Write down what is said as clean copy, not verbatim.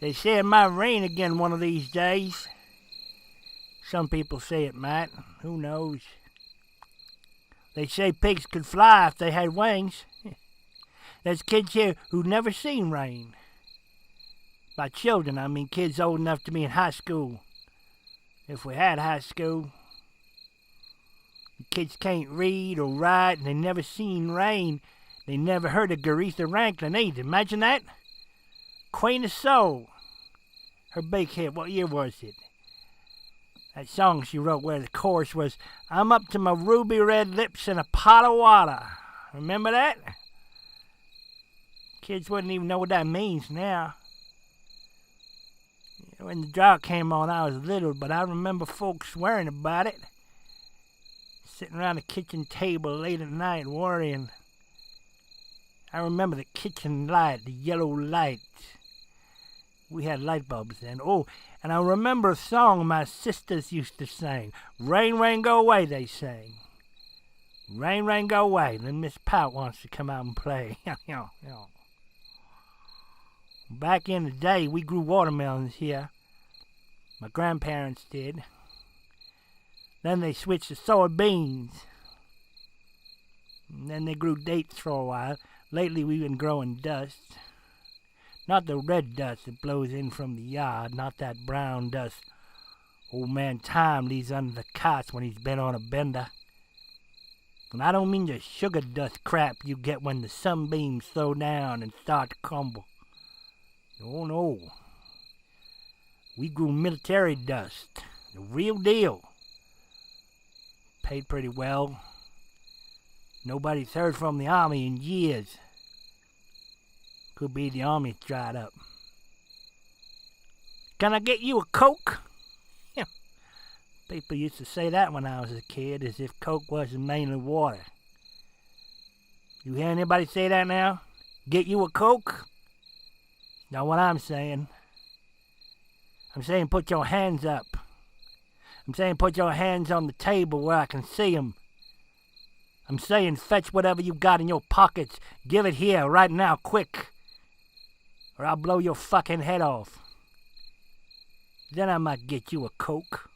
They say it might rain again one of these days. Some people say it might. Who knows? They say pigs could fly if they had wings. There's kids here who've never seen rain. By children, I mean kids old enough to be in high school. If we had high school. The kids can't read or write, and they never seen rain. They never heard of Aretha Franklin either. Imagine that. Queen of Soul. Her big hit, what year was it? That song she wrote where the chorus was, I'm up to my ruby red lips in a pot of water. Remember that? Kids wouldn't even know what that means now. When the drought came on, I was little, but I remember folks swearing about it. Sitting around the kitchen table late at night worrying. I remember the kitchen light, the yellow light. We had light bulbs then. Oh, and I remember a song my sisters used to sing. Rain, rain, go away, they sang. Rain, rain, go away. Then Miss Pout wants to come out and play. Back in the day, we grew watermelons here. My grandparents did. Then they switched to soybeans. And then they grew dates for a while. Lately, we've been growing dust. Not the red dust that blows in from the yard, not that brown dust old man Time leaves under the cots when he's been on a bender. And I don't mean the sugar dust crap you get when the sunbeams slow down and start to crumble. Oh no. We grew military dust, the real deal. Paid pretty well. Nobody's heard from the army in years. Could be the army's dried up. Can I get you a Coke? Yeah. People used to say that when I was a kid, as if Coke wasn't mainly water. You hear anybody say that now? Get you a Coke? Not what I'm saying. I'm saying put your hands up. I'm saying put your hands on the table where I can see them. I'm saying fetch whatever you got in your pockets. Give it here, right now, quick. Or I'll blow your fucking head off. Then I might get you a Coke.